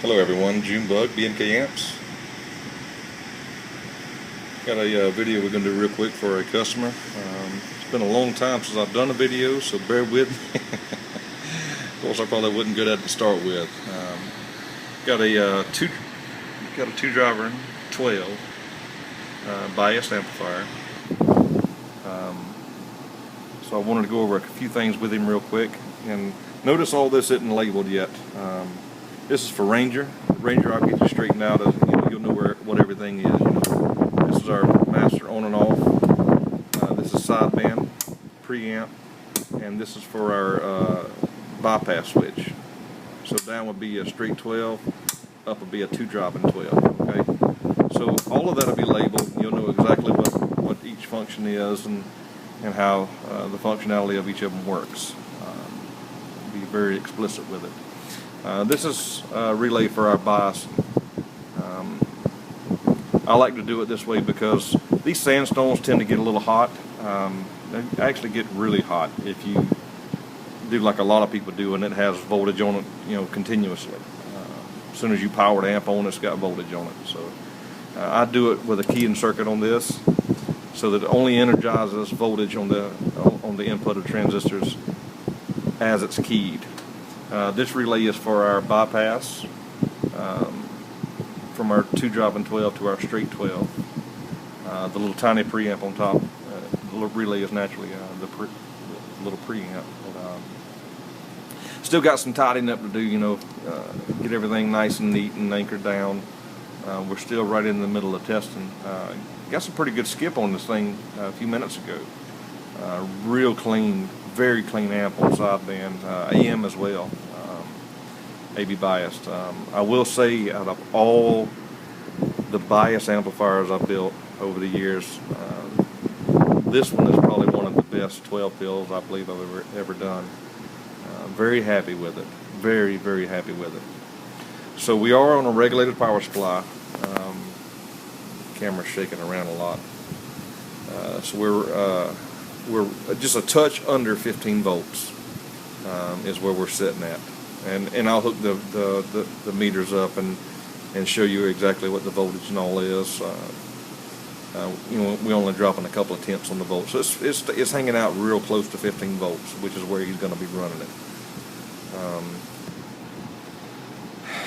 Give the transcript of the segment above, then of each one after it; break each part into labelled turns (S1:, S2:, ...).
S1: Hello everyone, Junebug, B&K Amps. Got a video we're going to do real quick for a customer. It's been a long time since I've done a video, so bear with me. Of course, I probably wasn't good at it to start with. Got a two driver 12 biased amplifier. So I wanted to go over a few things with him real quick. And notice all this isn't labeled yet. This is for Ranger. Ranger, I'll get you straightened out. You'll know what everything is. This is our master on and off. This is sideband, preamp, and this is for our bypass switch. So down would be a straight 12, up would be a two driving 12. Okay. So all of that will be labeled. You'll know exactly what each function is and how the functionality of each of them works. Be very explicit with it. This is a relay for our bias. I like to do it this way because these sandstones tend to get a little hot. They actually get really hot if you do like a lot of people do, and it has voltage on it, continuously. As soon as you power the amp on, it's got voltage on it. So I do it with a keying circuit on this, so that it only energizes voltage on the input of transistors as it's keyed. This relay is for our bypass, from our two driving 12 to our straight 12. The little tiny preamp on top. The little relay is naturally the little preamp. Still got some tidying up to do, get everything nice and neat and anchored down. We're still right in the middle of testing. Got some pretty good skip on this thing a few minutes ago. Real clean, very clean amp on sideband, AM as well, AB biased. I will say, out of all the bias amplifiers I've built over the years, this one is probably one of the best 12 pills I believe I've ever done. Very happy with it, very, very happy with it. So we are on a regulated power supply. Camera's shaking around a lot. So we're just a touch under 15 volts is where we're sitting at, and I'll hook the meters up and show you exactly what the voltage and all is. We're only dropping a couple of tenths on the volts, so it's hanging out real close to 15 volts, which is where he's going to be running it.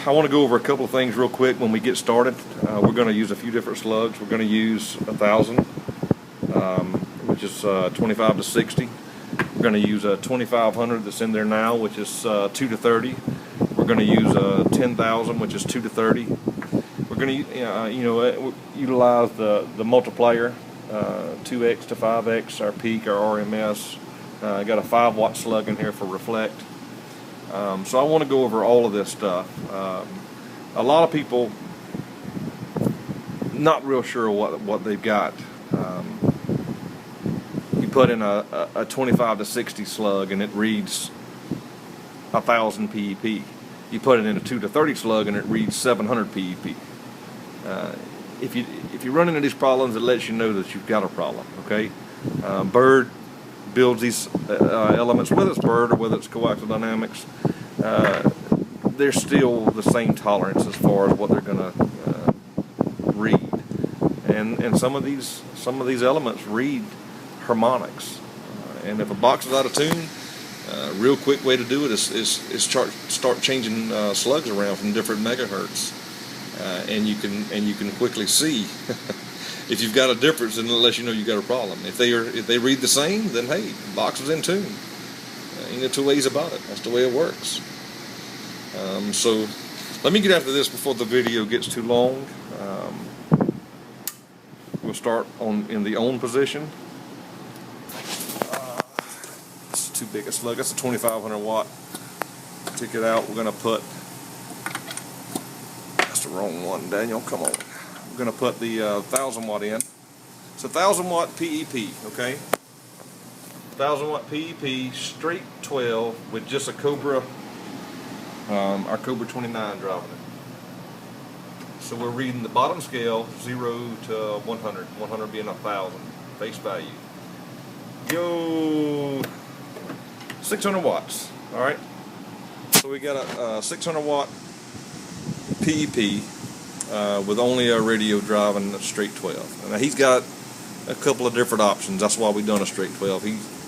S1: I want to go over a couple of things real quick when we get started. We're going to use a few different slugs. We're going to use 1,000, which is 25 to 60. We're going to use a 2,500 that's in there now, which is 2 to 30. We're going to use a 10,000, which is 2 to 30. We're going to utilize the multiplier, 2x to 5x, our peak, our RMS. Got a 5-watt slug in here for reflect. So I want to go over all of this stuff. A lot of people not real sure what they've got. You put in a 25 to 60 slug and it reads 1,000 PEP. You put it in a 2 to 30 slug and it reads 700 PEP. If you run into these problems, it lets you know that you've got a problem. Okay, Bird builds these elements, whether it's Bird or whether it's Coaxial Dynamics. They're still the same tolerance as far as what they're going to read, and some of these elements read harmonics, and if a box is out of tune, real quick way to do it is start changing slugs around from different megahertz, and you can quickly see if you've got a difference, then it lets you know you got a problem. If they read the same, then hey, the box is in tune. Ain't no two ways about it. That's the way it works. So let me get after this before the video gets too long. We'll start in the on position. It's too big a slug. That's a 2,500 watt. Take it out. We're gonna put. That's the wrong one, Daniel. Come on. We're gonna put the 1,000 watt in. It's a 1,000 watt PEP. Okay. 1,000 watt PEP, straight 12 with just a Cobra, our Cobra 29 driving it. So we're reading the bottom scale, 0 to 100, 100 being 1,000, face value. Yo, 600 watts, all right? So we got a 600 watt PEP with only a radio drive and a straight 12. Now he's got a couple of different options. That's why we've done a straight 12.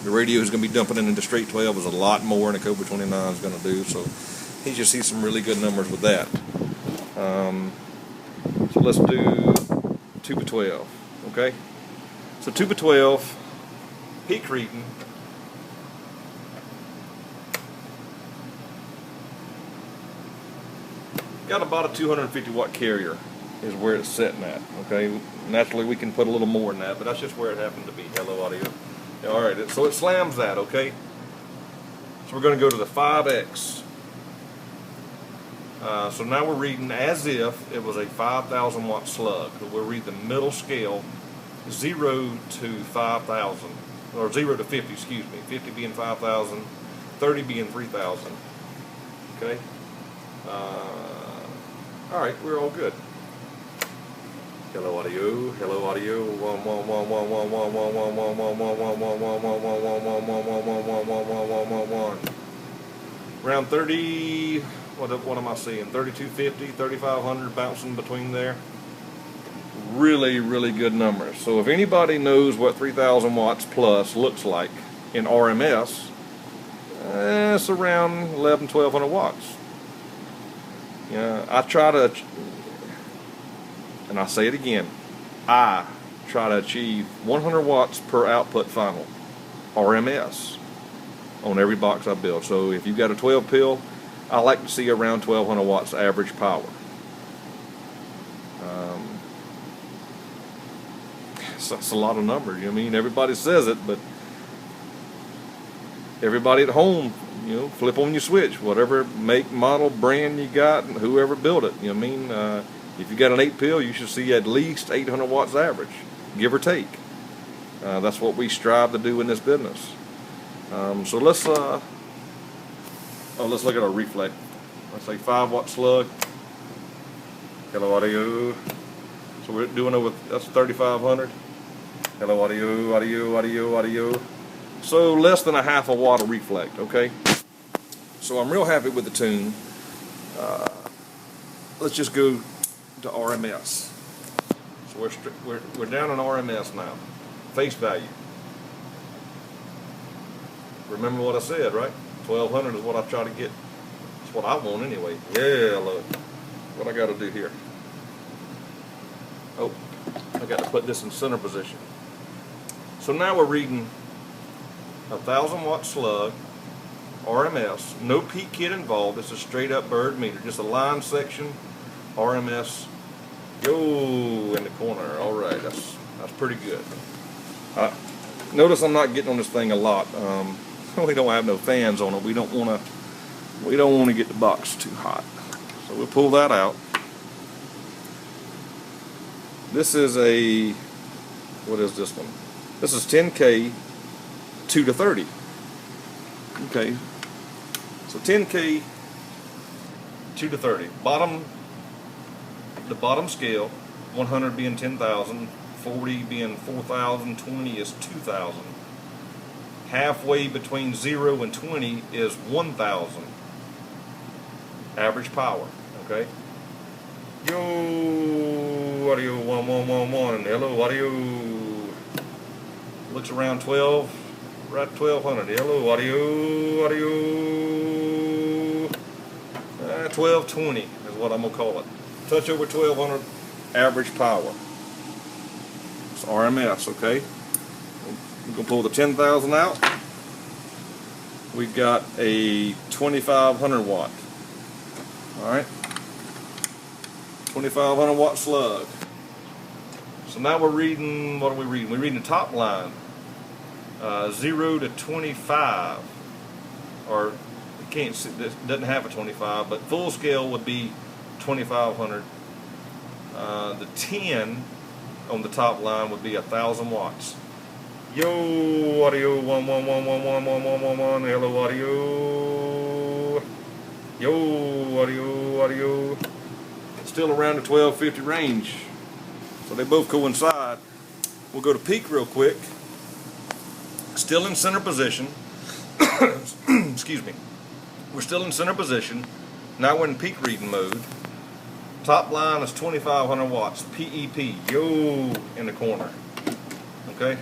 S1: The radio is going to be dumping into straight 12 is a lot more than a Cobra 29 is going to do. So he just sees some really good numbers with that. So let's do tube of 12. Okay. So tube of 12, peak reading. Got about a 250 watt carrier is where it's sitting at. Okay, naturally we can put a little more than that, but that's just where it happened to be. Hello audio. All right, so it slams that. Okay, so we're going to go to the 5X. So now we're reading as if it was a 5,000 watt slug. We'll read the middle scale, 0 to 5,000, or 0 to 50. Excuse me, 50 being 5,000, 30 being 3,000. Okay. All right, we're all good. Hello audio. Hello audio. Around 30. What am I seeing? 3250, 3500, bouncing between there. Really, really good numbers. So if anybody knows what 3,000 watts plus looks like in RMS, it's around 1,200 watts. Yeah, I try to, and I say it again, I try to achieve 100 watts per output final, RMS, on every box I build. So if you've got a 12 pill, I like to see around 1,200 watts average power. That's a lot of numbers. You know what I mean? Everybody says it, but everybody at home, you know, flip on your switch, whatever make, model, brand you got, and whoever built it. You know what I mean? If you got an 8 pill, you should see at least 800 watts average, give or take. That's what we strive to do in this business. So let's look at our reflect. Let's say 5 watt slug. Hello audio. So we're doing over, that's 3,500. Hello audio, audio, audio, audio. So less than a half a watt of reflect, okay? So I'm real happy with the tune. Let's just go to RMS. So we're down in RMS now. Face value. Remember what I said, right? 1,200 is what I try to get. That's what I want anyway. Yeah, look. What I got to do here. Oh, I got to put this in center position. So now we're reading 1,000 watt slug, RMS, no peak kit involved. It's a straight up bird meter, just a line section, RMS. Yo, in the corner. All right, that's pretty good. Notice I'm not getting on this thing a lot. We don't have no fans on it. We don't want to get the box too hot. So we'll pull that out. This is a, what is this one? This is 10K 2 to 30. Okay. So 10K 2 to 30. The bottom scale, 100 being 10,000, 40 being 4,000, 20 is 2,000. Halfway between 0 and 20 is 1,000. Average power, okay? Yo, audio 1111. Hello, audio. Looks around 12, right 1,200. Hello, audio, audio. 1220 is what I'm gonna call it. Touch over 1,200 average power. It's RMS, okay? We're gonna pull the 10,000 out. We've got a 2,500 watt. All right, 2,500 watt slug. So now we're reading, what are we reading? We're reading the top line, 0 to 25, or you can't see, this doesn't have a 25, but full scale would be 2,500. The 10 on the top line would be 1,000 watts. Yo, audio 11111111. Hello, audio. Yo, audio, audio. Still around the 1250 range. So they both coincide. We'll go to peak real quick. Still in center position. Excuse me. We're still in center position. Now we're in peak reading mode. Top line is 2,500 watts, PEP, yo, in the corner. Okay?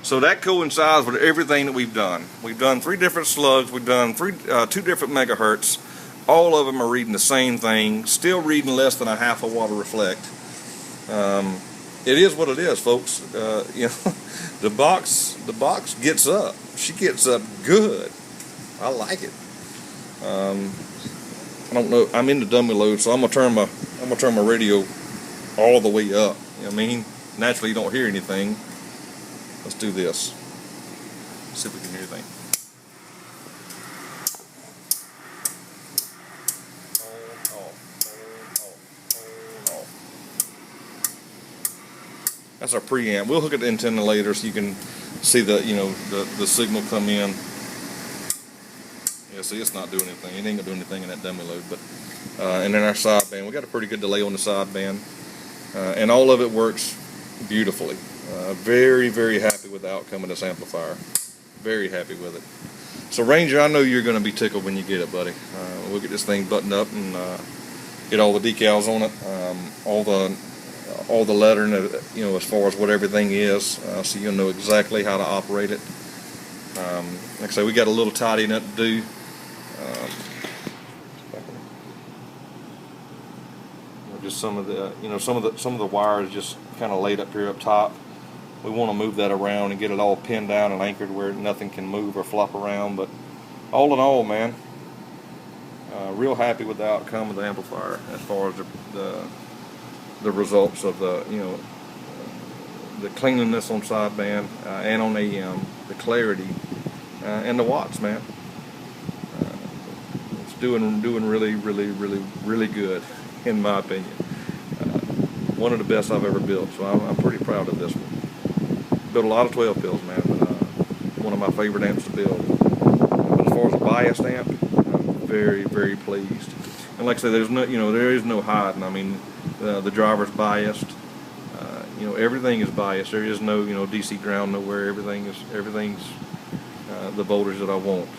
S1: So that coincides with everything that we've done. We've done 3 different slugs, we've done 2 different megahertz. All of them are reading the same thing, still reading less than a half a watt of reflect. It is what it is, folks. You know, the box gets up. She gets up good. I like it. I don't know. I'm into dummy load, so I'm gonna turn my radio all the way up. You know what I mean? Naturally, you don't hear anything. Let's do this. See if we can hear anything. That's our preamp. We'll hook at the antenna later so you can see the the signal come in. Yeah, see, it's not doing anything. It ain't gonna do anything in that dummy load. But and then our sideband, we got a pretty good delay on the sideband, and all of it works beautifully. Very, very happy with the outcome of this amplifier. Very happy with it. So Ranger, I know you're going to be tickled when you get it, buddy. We'll get this thing buttoned up and get all the decals on it, all the lettering, as far as what everything is, so you'll know exactly how to operate it. Like I say, we got a little tidying up to do. Just some of the wires just kind of laid up here up top. We want to move that around and get it all pinned down and anchored where nothing can move or flop around. But all in all, man, real happy with the outcome of the amplifier as far as the results of the cleanliness on sideband and on AM, the clarity and the watts, man. It's doing really, really, really, really good, in my opinion. One of the best I've ever built, so I'm pretty proud of this one. Built a lot of 12 pills, man, but one of my favorite amps to build. But as far as a biased amp, I'm very, very pleased. And like I said, there is no hiding. I mean, the driver's biased. Everything is biased. There is no DC ground nowhere. Everything's the voltage that I want.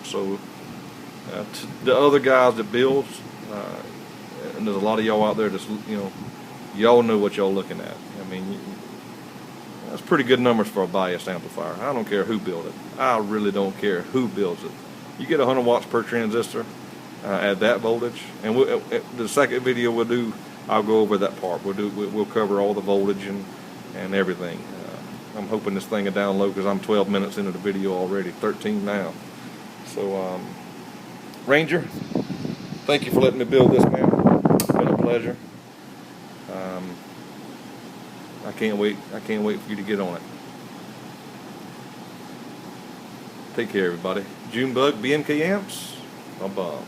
S1: So the other guys that builds, and there's a lot of y'all out there that's y'all know what y'all looking at. I mean, that's pretty good numbers for a biased amplifier. I don't care who builds it. I really don't care who builds it. You get 100 watts per transistor at that voltage, and the second video we'll do, I'll go over that part. We'll cover all the voltage and everything. I'm hoping this thing will download because I'm 12 minutes into the video already, 13 now. So, Ranger, thank you for letting me build this, man. It's been a pleasure. I can't wait for you to get on it. Take care, everybody. Junebug, BMK Amps, bye-bye.